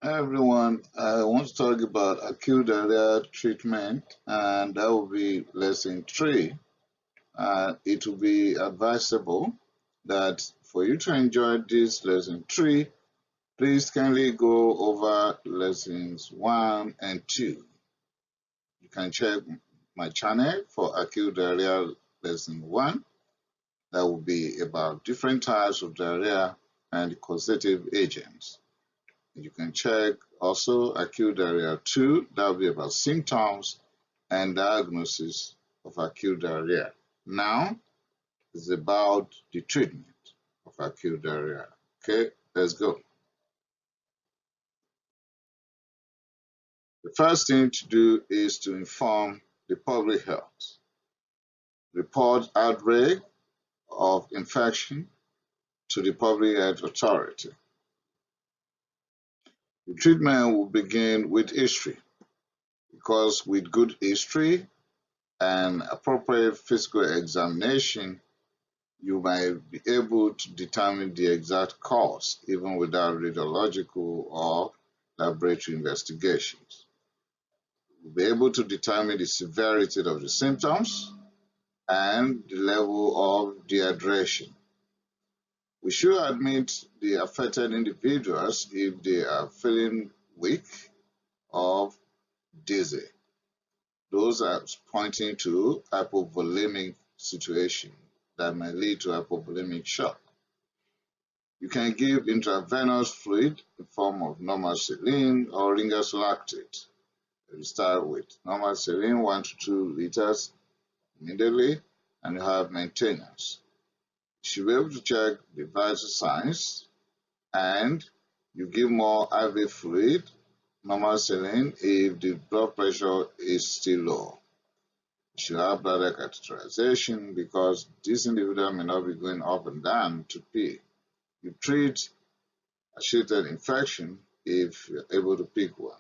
Hi everyone, I want to talk about acute diarrhea treatment, and that will be lesson 3. It will be advisable that for you to enjoy this lesson 3, please kindly go over lessons 1 and 2. You can check my channel for acute diarrhea lesson 1. That will be about different types of diarrhea and causative agents. You can check also acute diarrhea 2, that will be about symptoms and diagnosis of acute diarrhea. Now, it's about the treatment of acute diarrhea. Okay, let's go. The first thing to do is to inform the public health. Report outbreak of infection to the public health authority. The treatment will begin with history, because with good history and appropriate physical examination, you might be able to determine the exact cause even without radiological or laboratory investigations. You'll be able to determine the severity of the symptoms and the level of dehydration. We should admit the affected individuals if they are feeling weak or dizzy. Those are pointing to hypovolemic situation that may lead to hypovolemic shock. You can give intravenous fluid in the form of normal saline or ringer's lactate. You start with normal saline 1 to 2 liters immediately, and you have maintenance. You should be able to check the vital signs, and you give more IV fluid, normal saline, if the blood pressure is still low. You should have bladder catheterization because this individual may not be going up and down to pee. You treat associated infection if you're able to pick one.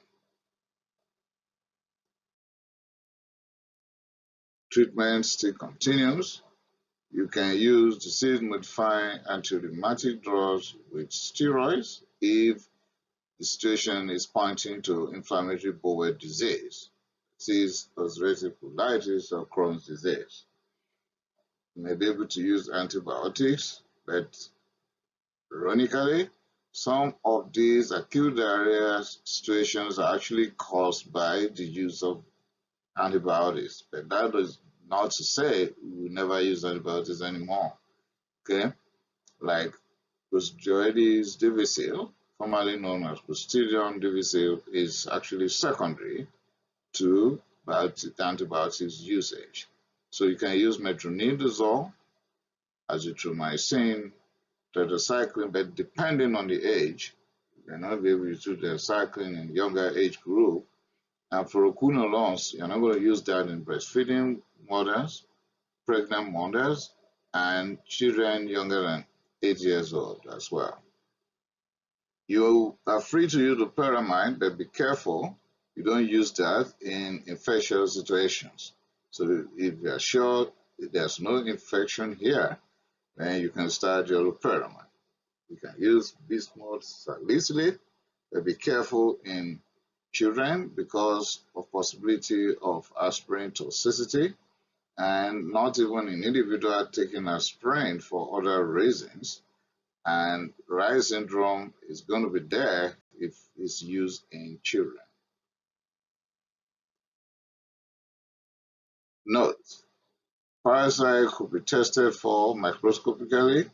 Treatment still continues. You can use disease-modifying anti-rheumatic drugs with steroids if the situation is pointing to inflammatory bowel disease, ulcerative colitis or Crohn's disease. You may be able to use antibiotics, but ironically, some of these acute diarrhea situations are actually caused by the use of antibiotics, but that is not to say we will never use antibiotics anymore. Okay, like Clostridium difficile, formerly known as Clostridium difficile, is actually secondary to antibiotics usage. So you can use Metronidazole, Azithromycin, Tetracycline, but depending on the age, you cannot be able to use Tetracycline in younger age group. And Fluoroquinolones, you're not going to use that in breastfeeding mothers, pregnant mothers, and children younger than 8 years old as well. You are free to use Loperamide, but be careful you don't use that in infectious situations. So if you are sure there's no infection here, then you can start your Loperamide. You can use bismuth salicylate, but be careful in children because of possibility of aspirin toxicity, and not even in individual taking aspirin for other reasons. And Reye syndrome is going to be there if it's used in children. Note: parasites could be tested for microscopically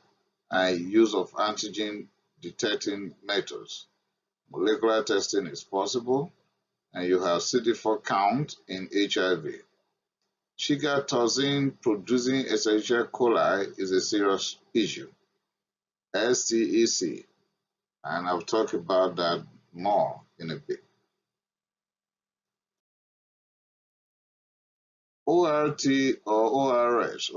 and use of antigen detecting methods. Molecular testing is possible, and you have CD4 count in HIV. Shiga toxin-producing Escherichia coli is a serious issue. STEC, and I'll talk about that more in a bit. ORT or ORS,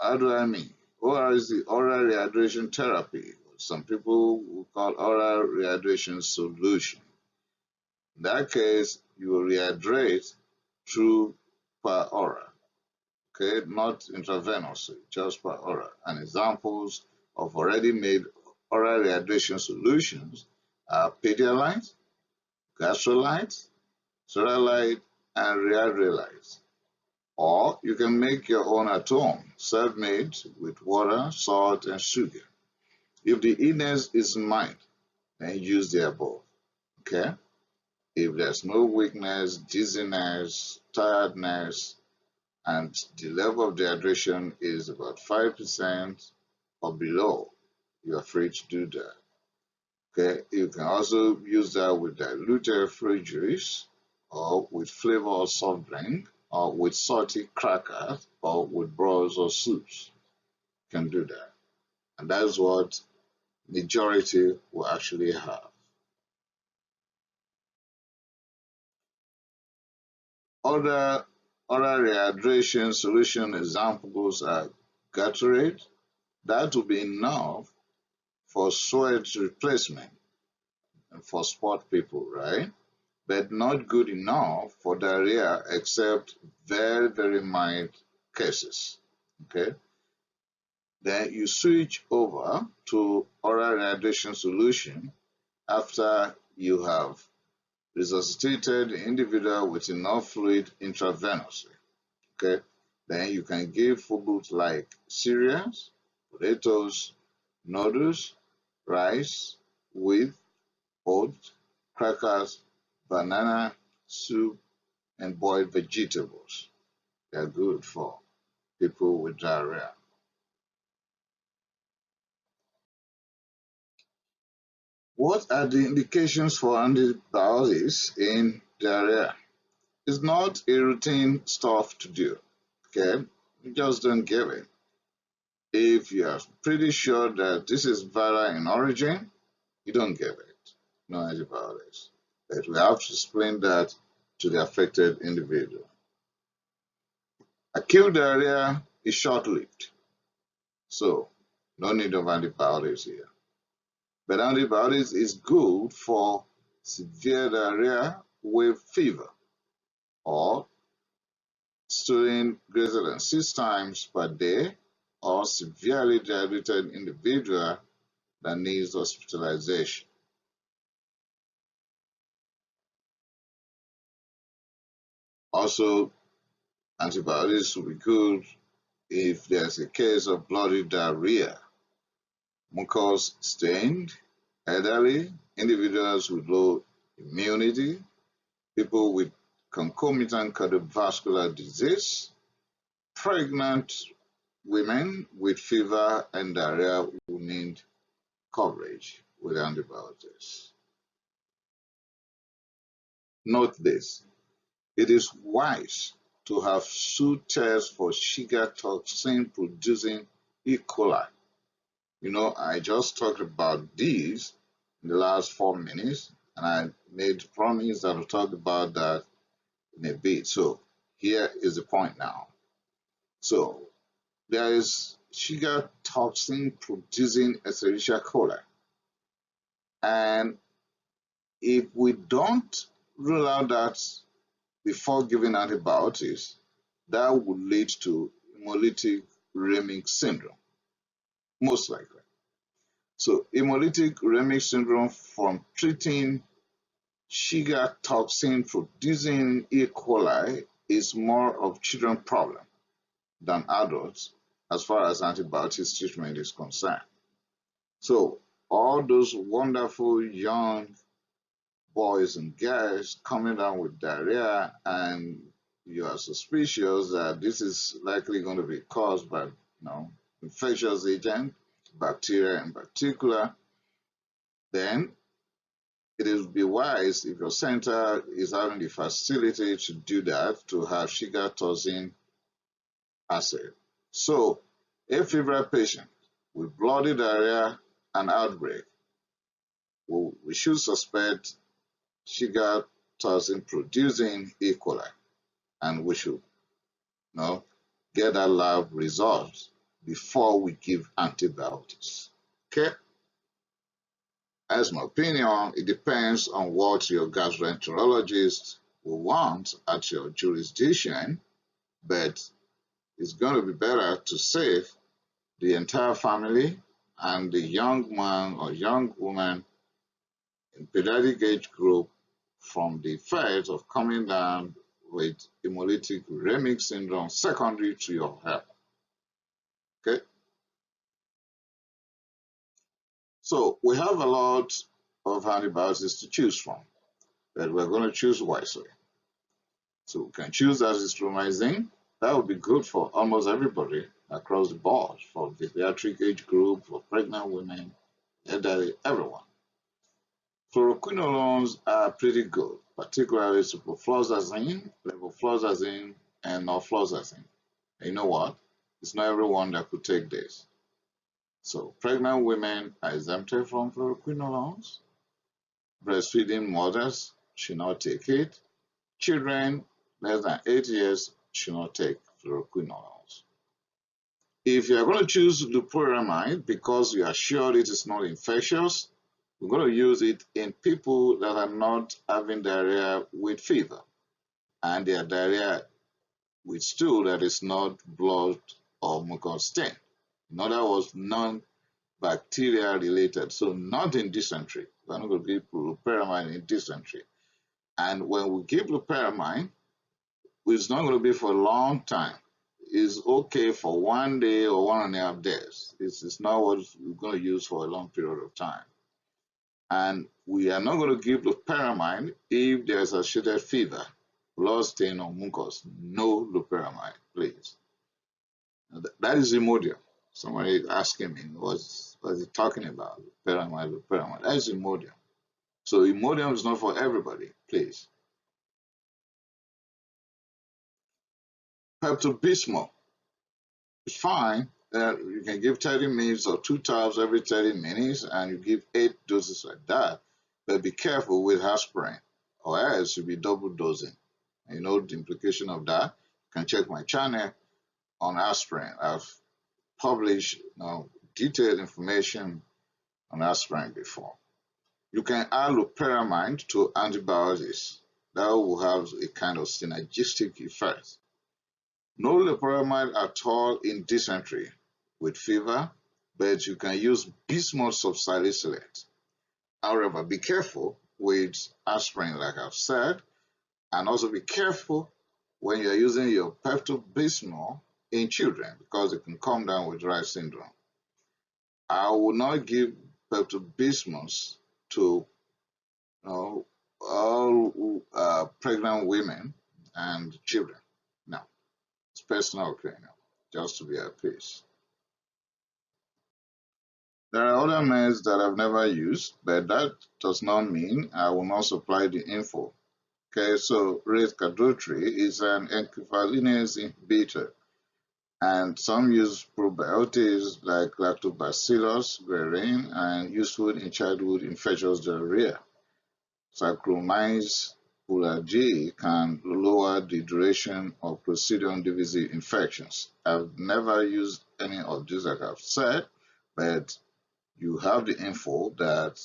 how do I mean? OR is the oral rehydration therapy. Some people will call oral rehydration solution. In that case, you will rehydrate through per oral. Okay, not intravenously, just per oral. And examples of already made oral rehydration solutions are Pedialyte, gastrolite, ceralite, and readrelite. Or you can make your own at home, self-made with water, salt, and sugar. If the illness is mild, then use the above. Okay? If there's no weakness, dizziness, tiredness, and the level of dehydration is about 5% or below, you are free to do that. Okay, you can also use that with diluted fruit juice or with flavored soft drink or with salty crackers or with broths or soups. You can do that. And that's what majority will actually have. Other rehydration solution examples are Gatorade. That will be enough for sweat replacement and for sport people, right? But not good enough for diarrhea except very, very mild cases. Okay? Then you switch over to oral rehydration solution after you have resuscitated the individual with enough fluid intravenously. Okay? Then you can give foods like cereals, potatoes, noodles, rice, wheat, oats, crackers, banana, soup, and boiled vegetables. They are good for people with diarrhea. What are the indications for antibiotics in diarrhea? It's not a routine stuff to do. Okay? You just don't give it. If you are pretty sure that this is viral in origin, you don't give it. No antibiotics. But we have to explain that to the affected individual. Acute diarrhea is short-lived, so no need of antibiotics here. But antibiotics is good for severe diarrhea with fever or stooling greater than 6 times per day or severely dehydrated individual that needs hospitalization. Also, antibiotics will be good if there's a case of bloody diarrhea, mucus stained, elderly, individuals with low immunity, people with concomitant cardiovascular disease, pregnant women with fever and diarrhea who need coverage with antibiotics. Note this, it is wise to have stool tests for Shiga toxin-producing E. coli. You know, I just talked about these in the last 4 minutes, and I made a promise that I'll talk about that in a bit. So here is the point now. So there is Shiga toxin-producing Escherichia coli, and if we don't rule out that before giving antibiotics, that would lead to hemolytic uremic syndrome, most likely. So hemolytic uremic syndrome from treating Shiga toxin producing E. coli is more of children's problem than adults as far as antibiotics treatment is concerned. So all those wonderful young boys and girls coming down with diarrhea and you are suspicious that this is likely going to be caused by infectious agent, bacteria in particular, then it would be wise if your center is having the facility to do that, to have Shiga toxin assay. So, a fever patient with bloody diarrhea and outbreak, we should suspect Shiga toxin producing E. coli, and we should get that lab results before we give antibiotics. Okay? As my opinion, it depends on what your gastroenterologist will want at your jurisdiction, but it's going to be better to save the entire family and the young man or young woman in pediatric age group from the effect of coming down with hemolytic uremic syndrome secondary to your health. Okay? So we have a lot of antibiotics to choose from, but we're going to choose wisely. So we can choose Azithromycin. That would be good for almost everybody across the board, for the pediatric age group, for pregnant women, elderly, everyone. Fluoroquinolones are pretty good, particularly ciprofloxacin, levofloxacin, and norfloxacin. And you know what? It's not everyone that could take this. So pregnant women are exempted from fluoroquinolones. Breastfeeding mothers should not take it. Children less than 8 years should not take fluoroquinolones. If you are going to choose loperamide because you are sure it is not infectious, we're going to use it in people that are not having diarrhea with fever, and their diarrhea with stool that is not blood or mucus stain. In other words, non-bacterial related, so not in dysentery. We're not going to give loperamide in dysentery. And when we give loperamide, it's not going to be for a long time. It's okay for 1 day or 1.5 days. It's not what we're going to use for a long period of time. And we are not going to give loperamide if there's associated fever, blood stain, or mucus. No loperamide, please. That is Imodium. Somebody asking me, what's he talking about? Loperamide. That is Imodium. So Imodium is not for everybody, please. Pepto-Bismol is fine. You can give 30 minutes or 2 times every 30 minutes, and you give 8 doses like that. But be careful with aspirin, or else you'll be double dosing. And you know the implication of that. You can check my channel on aspirin. I've published detailed information on aspirin before. You can add loperamide to antibiotics. That will have a kind of synergistic effect. No loperamide at all in dysentery with fever, but you can use bismuth subsalicylate. However, be careful with aspirin, like I've said, and also be careful when you're using your Pepto-Bismol in children, because it can come down with dry syndrome. I will not give Pepto-Bismol to all pregnant women and children. No, it's personal opinion, just to be at peace. There are other meds that I've never used, but that does not mean I will not supply the info. Okay, so risperidone is an encephalinase inhibitor, and some use probiotics like lactobacillus rearing and useful in childhood infectious diarrhea. Saccharomyces boulardii can lower the duration of Clostridium difficile infections. I've never used any of these, like I've said, but you have the info that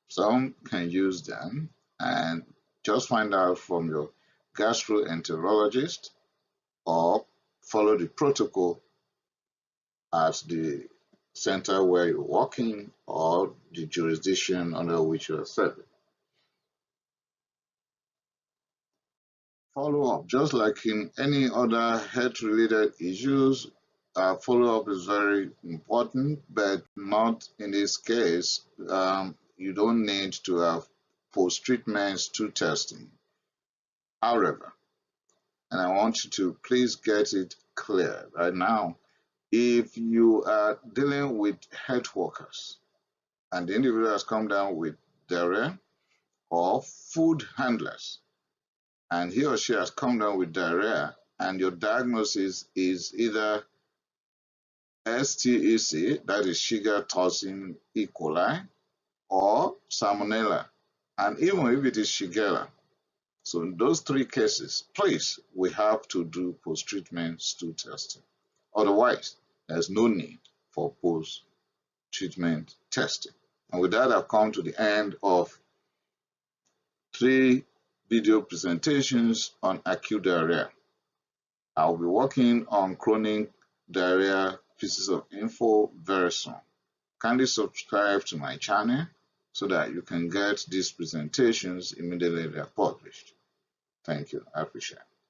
some can use them, and just find out from your gastroenterologist or follow the protocol at the center where you're working or the jurisdiction under which you are serving. Follow-up, just like in any other health-related issues, follow-up is very important, but not in this case. You don't need to have post-treatment stool testing. However, and I want you to please get it clear right now, if you are dealing with health workers and the individual has come down with diarrhea, or food handlers, and he or she has come down with diarrhea, and your diagnosis is either STEC, that is Shiga toxin E. coli, or Salmonella, and even if it is Shigella. So in those 3 cases, please, we have to do post-treatment stool testing. Otherwise, there's no need for post-treatment testing. And with that, I've come to the end of 3 video presentations on acute diarrhea. I'll be working on chronic diarrhea pieces of info very soon. Kindly subscribe to my channel so that you can get these presentations immediately they are published. Thank you. I appreciate it.